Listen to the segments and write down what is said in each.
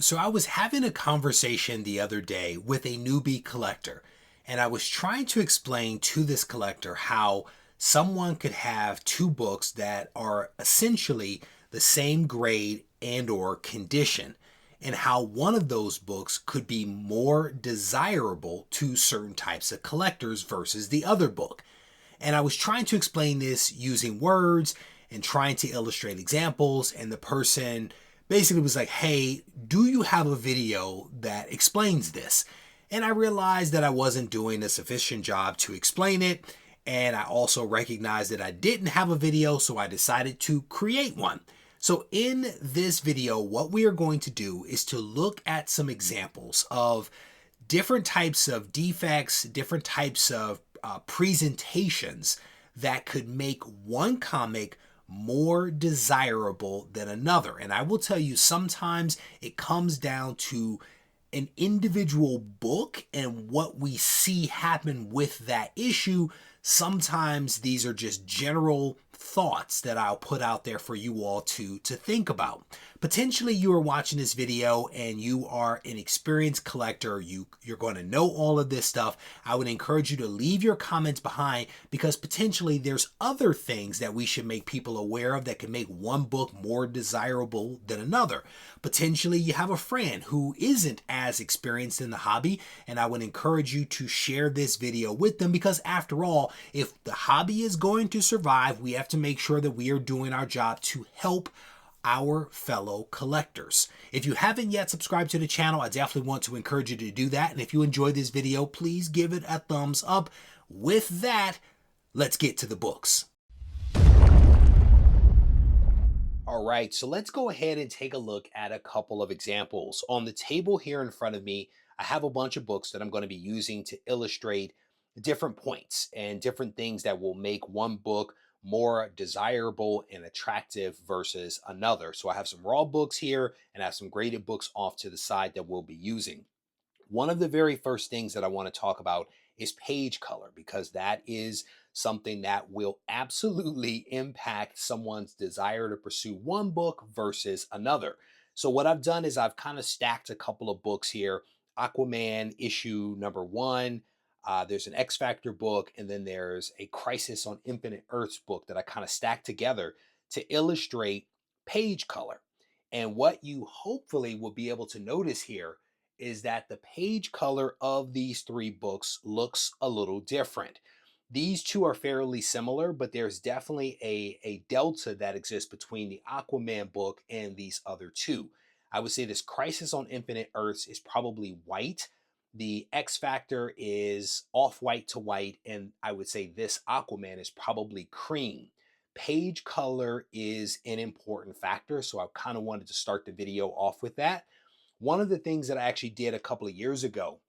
So I was having a conversation the other day with a newbie collector, and I was trying to explain to this collector how someone could have two books that are essentially the same grade and or condition, and how one of those books could be more desirable to certain types of collectors versus the other book. And I was trying to explain this using words and trying to illustrate examples. And the person basically was like, hey, do you have a video that explains this? And I realized that I wasn't doing a sufficient job to explain it. And I also recognized that I didn't have a video, so I decided to create one. So in this video, what we are going to do is to look at some examples of different types of defects, different types of presentations that could make one comic more desirable than another. And I will tell you, sometimes it comes down to an individual book and what we see happen with that issue. Sometimes these are just general thoughts that I'll put out there for you all to think about. Potentially you are watching this video and you are an experienced collector. You're going to know all of this stuff. I would encourage you to leave your comments behind, because potentially there's other things that we should make people aware of that can make one book more desirable than another. Potentially you have a friend who isn't as experienced in the hobby, and I would encourage you to share this video with them, because after all, if the hobby is going to survive, we have to make sure that we are doing our job to help our fellow collectors. If you haven't yet subscribed to the channel, I definitely want to encourage you to do that. And if you enjoyed this video, please give it a thumbs up. With that, let's get to the books. All right, so let's go ahead and take a look at a couple of examples. On the table here in front of me, I have a bunch of books that I'm going to be using to illustrate different points and different things that will make one book more desirable and attractive versus another. So I have some raw books here and I have some graded books off to the side that we'll be using. One of the very first things that I want to talk about is page color, because that is something that will absolutely impact someone's desire to pursue one book versus another. So what I've done is I've kind of stacked a couple of books here. Aquaman issue number 1. There's an X Factor book, and then there's a Crisis on Infinite Earths book that I kind of stacked together to illustrate page color. And what you hopefully will be able to notice here is that the page color of these three books looks a little different. These two are fairly similar, but there's definitely a delta that exists between the Aquaman book and these other two. I would say this Crisis on Infinite Earths is probably white. The X Factor is off-white to white, and I would say this Aquaman is probably cream. Page color is an important factor, so I kind of wanted to start the video off with that. One of the things that I actually did a couple of years ago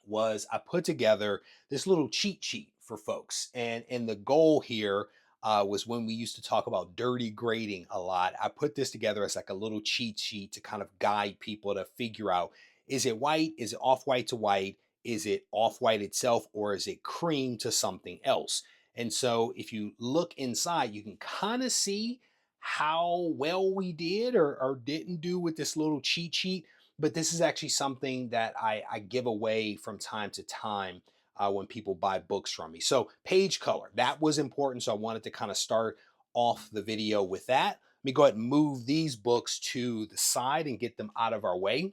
was I put together this little cheat sheet for folks, and the goal here was when we used to talk about dirty grading a lot. I put this together as like a little cheat sheet to kind of guide people to figure out, is it white? Is it off-white to white? Is it off-white itself, or is it cream to something else? And so if you look inside, you can kind of see how well we did or didn't do with this little cheat sheet. But this is actually something that I give away from time to time when people buy books from me. So page color, that was important. So I wanted to kind of start off the video with that. Let me go ahead and move these books to the side and get them out of our way.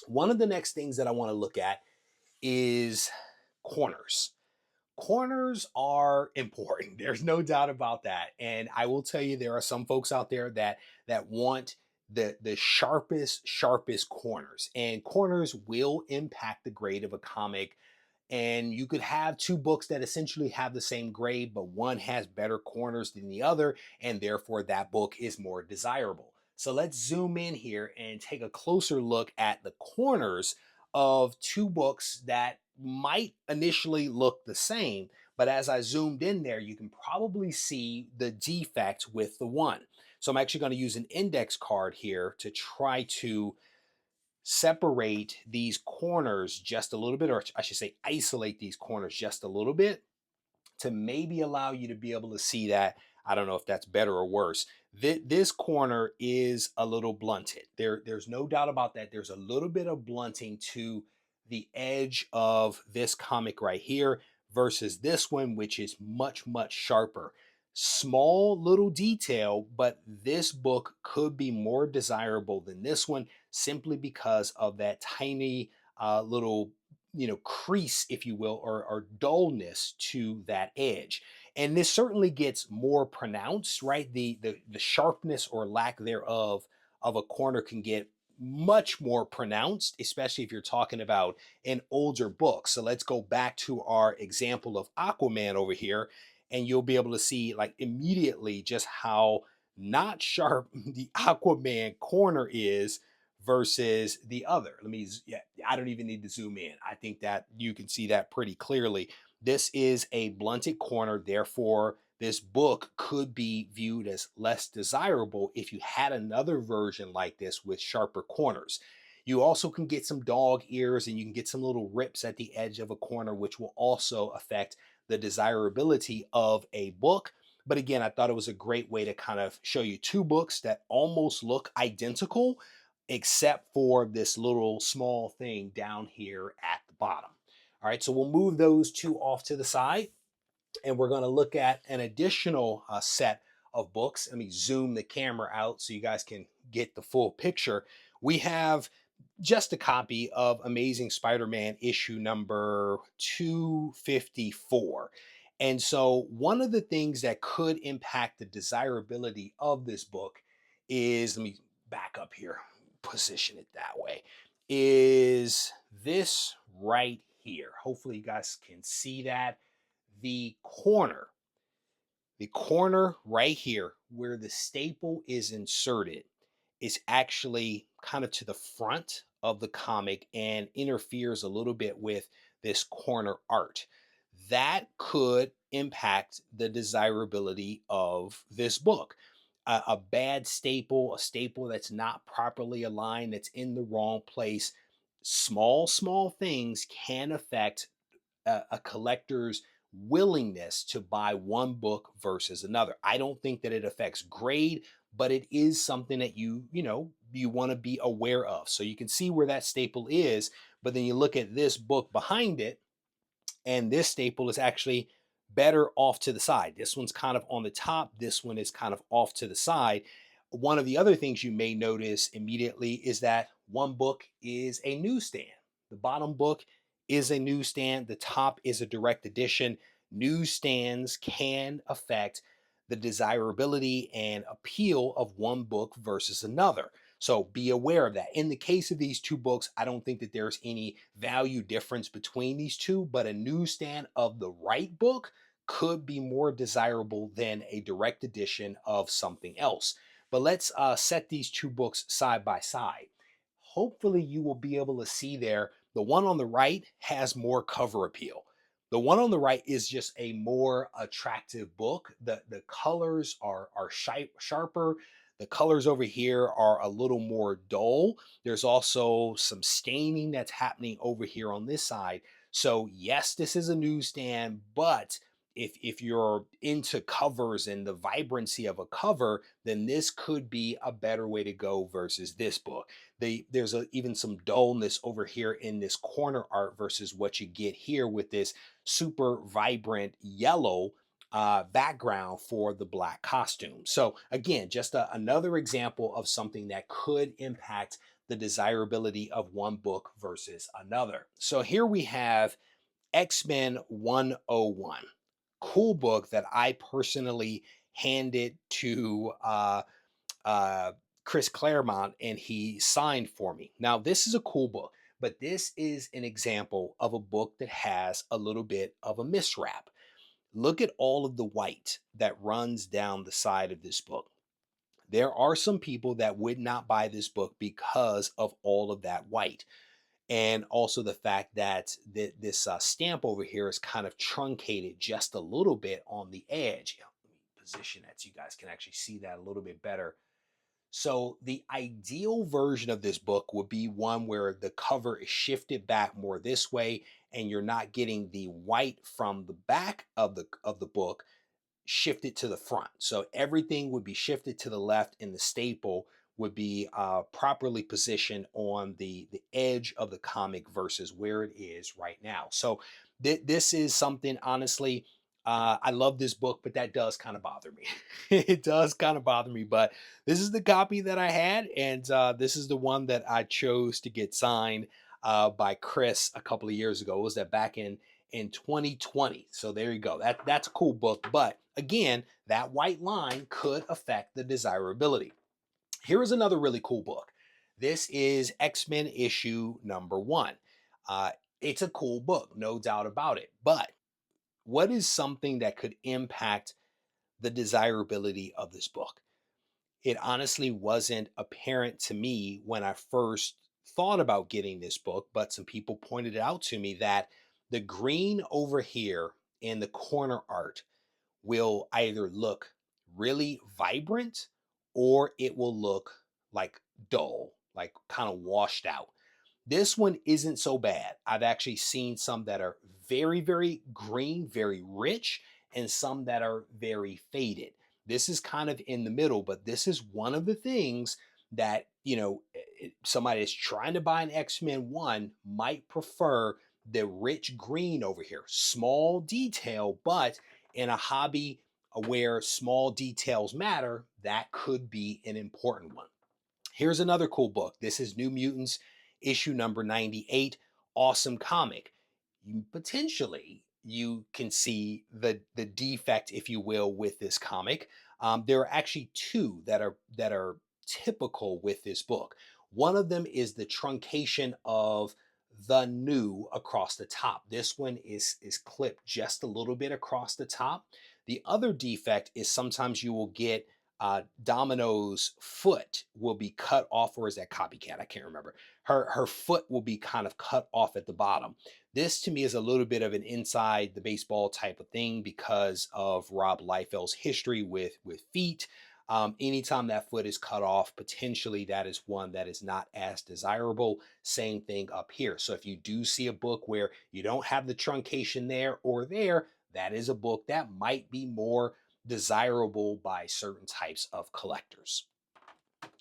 One of the next things that I want to look at is corners. Corners are important. There's no doubt about that. And I will tell you, there are some folks out there that want the sharpest corners, and corners will impact the grade of a comic. And you could have two books that essentially have the same grade, but one has better corners than the other, and therefore that book is more desirable. So let's zoom in here and take a closer look at the corners of two books that might initially look the same, but as I zoomed in there, you can probably see the defect with the one. So I'm actually going to use an index card here to try to separate these corners just a little bit, or I should say isolate these corners just a little bit, to maybe allow you to be able to see that I don't know if that's better or worse. This corner is a little blunted. There's no doubt about that. There's a little bit of blunting to the edge of this comic right here versus this one, which is much, much sharper. Small little detail, but this book could be more desirable than this one simply because of that tiny little, crease, if you will, or dullness to that edge. And this certainly gets more pronounced, right? The sharpness or lack thereof of a corner can get much more pronounced, especially if you're talking about an older book. So let's go back to our example of Aquaman over here, and you'll be able to see like immediately just how not sharp the Aquaman corner is versus the other. Yeah, I don't even need to zoom in. I think that you can see that pretty clearly. This is a blunted corner, therefore, this book could be viewed as less desirable if you had another version like this with sharper corners. You also can get some dog ears and you can get some little rips at the edge of a corner, which will also affect the desirability of a book. But again, I thought it was a great way to kind of show you two books that almost look identical, except for this little small thing down here at the bottom. All right, so we'll move those two off to the side and we're going to look at an additional set of books. Let me zoom the camera out so you guys can get the full picture. We have just a copy of Amazing Spider-Man issue number 254. And so one of the things that could impact the desirability of this book is, let me back up here, position it that way, is this right here. Hopefully you guys can see that. The corner, the corner right here where the staple is inserted is actually kind of to the front of the comic and interferes a little bit with this corner art. That could impact the desirability of this book. A bad staple, a staple that's not properly aligned, that's in the wrong place, small things can affect a collector's willingness to buy one book versus another. I don't think that it affects grade, but it is something that you want to be aware of. So you can see where that staple is, but then you look at this book behind it, and this staple is actually better off to the side. This one's kind of on the top, this one is kind of off to the side. One of the other things you may notice immediately is that one book is a newsstand. The bottom book is a newsstand, the top is a direct edition. Newsstands can affect the desirability and appeal of one book versus another. So be aware of that. In the case of these two books, I don't think that there's any value difference between these two, but a newsstand of the right book could be more desirable than a direct edition of something else. But let's set these two books side by side. Hopefully you will be able to see there, the one on the right has more cover appeal. The one on the right is just a more attractive book. The colors are sharper. The colors over here are a little more dull. There's also some staining that's happening over here on this side. So yes, this is a newsstand, but if you're into covers and the vibrancy of a cover, then this could be a better way to go versus this book. There's even some dullness over here in this corner art versus what you get here with this super vibrant yellow background for the black costume. So again, just another example of something that could impact the desirability of one book versus another. So here we have X-Men 101. Cool book that I personally handed to Chris Claremont and he signed for me. Now, this is a cool book, but this is an example of a book that has a little bit of a miswrap. Look at all of the white that runs down the side of this book. There are some people that would not buy this book because of all of that white. And also the fact that this stamp over here is kind of truncated just a little bit on the edge. Let me position that so you guys can actually see that a little bit better. So the ideal version of this book would be one where the cover is shifted back more this way and you're not getting the white from the back of the book shifted to the front. So everything would be shifted to the left, and the staple would be properly positioned on the edge of the comic versus where it is right now. So this is something, honestly, I love this book, but that does kind of bother me. It does kind of bother me, but this is the copy that I had, and this is the one that I chose to get signed by Chris a couple of years ago. It was that back in 2020. So there you go. That's a cool book. But again, that white line could affect the desirability. Here is another really cool book. This is X-Men issue #1. Uh, it's a cool book, no doubt about it. But what is something that could impact the desirability of this book? It honestly wasn't apparent to me when I first thought about getting this book, but some people pointed it out to me that the green over here in the corner art will either look really vibrant or it will look like dull, like kind of washed out. This one isn't so bad. I've actually seen some that are very, very green, very rich, and some that are very faded. This is kind of in the middle, but this is one of the things that, somebody that's trying to buy an X-Men 1 might prefer the rich green over here. Small detail, but in a hobby where small details matter, that could be an important one. Here's another cool book. This is New Mutants, issue #98. Awesome comic. You can see the defect, if you will, with this comic. There are actually two that are typical with this book. One of them is the truncation of the new across the top. This one is clipped just a little bit across the top. The other defect is sometimes you will get Domino's foot will be cut off, or is that Copycat? I can't remember. Her foot will be kind of cut off at the bottom. This to me is a little bit of an inside the baseball type of thing because of Rob Liefeld's history with feet. Anytime that foot is cut off, potentially that is one that is not as desirable. Same thing up here. So if you do see a book where you don't have the truncation there or there, that is a book that might be more desirable by certain types of collectors.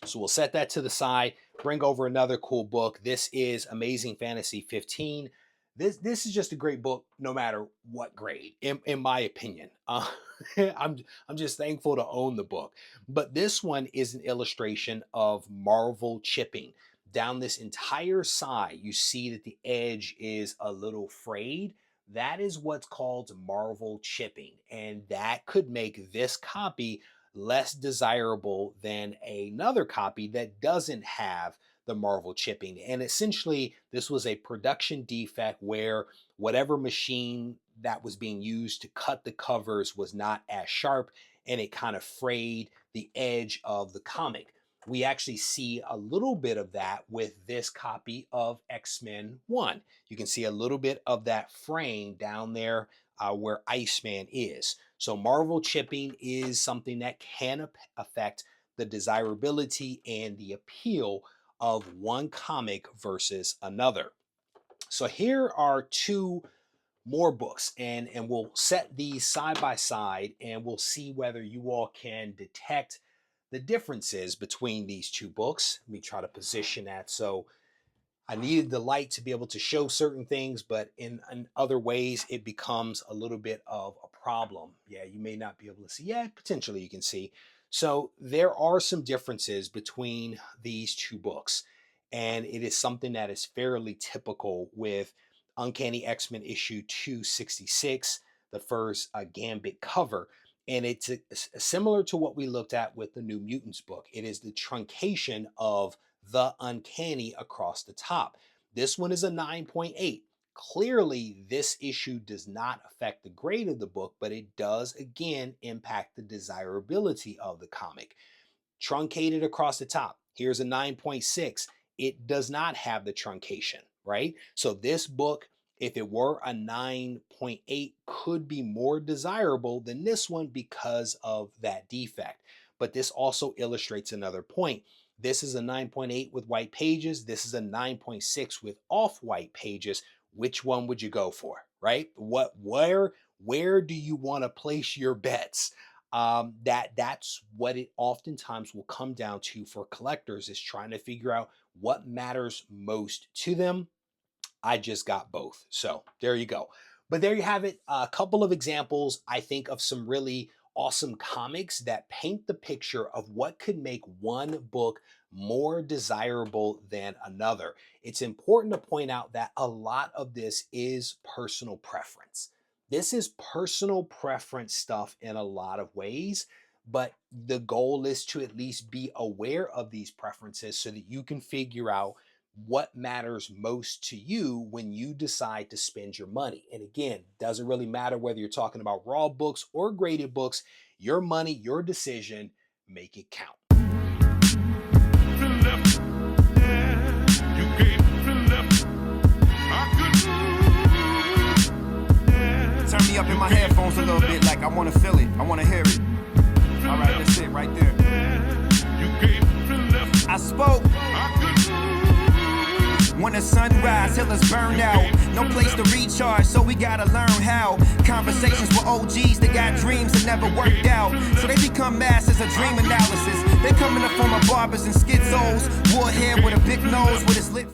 So we'll set that to the side, bring over another cool book. This is Amazing Fantasy 15. This is just a great book, no matter what grade, in my opinion. I'm just thankful to own the book. But this one is an illustration of Marvel chipping. Down this entire side, you see that the edge is a little frayed. That is what's called Marvel chipping, and that could make this copy less desirable than another copy that doesn't have the Marvel chipping. And essentially, this was a production defect where whatever machine that was being used to cut the covers was not as sharp, and it kind of frayed the edge of the comic. We actually see a little bit of that with this copy of X-Men 1. You can see a little bit of that frame down there where Iceman is. So Marvel chipping is something that can affect the desirability and the appeal of one comic versus another. So here are two more books, and we'll set these side by side, and we'll see whether you all can detect the differences between these two books. Let me try to position that. So I needed the light to be able to show certain things, but in other ways, it becomes a little bit of a problem. Yeah, you may not be able to see. Yeah, potentially you can see. So there are some differences between these two books, and it is something that is fairly typical with Uncanny X-Men issue 266, the first Gambit cover. And it's similar to what we looked at with the New Mutants book. It is the truncation of the uncanny across the top. This one is a 9.8. Clearly, this issue does not affect the grade of the book, but it does again impact the desirability of the comic. Truncated across the top. Here's a 9.6. It does not have the truncation, right? So this book, if it were a 9.8, could be more desirable than this one because of that defect. But this also illustrates another point. This is a 9.8 with white pages. This is a 9.6 with off-white pages. Which one would you go for, right? Where do you want to place your bets? That's what it oftentimes will come down to for collectors, is trying to figure out what matters most to them. I just got both. So there you go. But there you have it. A couple of examples, I think, of some really awesome comics that paint the picture of what could make one book more desirable than another. It's important to point out that a lot of this is personal preference. This is personal preference stuff in a lot of ways, but the goal is to at least be aware of these preferences so that you can figure out what matters most to you when you decide to spend your money. And again, doesn't really matter whether you're talking about raw books or graded books. Your money, your decision, make it count. Turn me up in my headphones a little bit, like I want to feel it, I want to hear it. All right, that's it right there. I spoke. When the sun rise, till it's burned out. No place to recharge, so we gotta learn how. Conversations with OGs that got dreams that never worked out. So they become masters of dream analysis. They come in the form of barbers and schizos. Warhead with a big nose with his lip.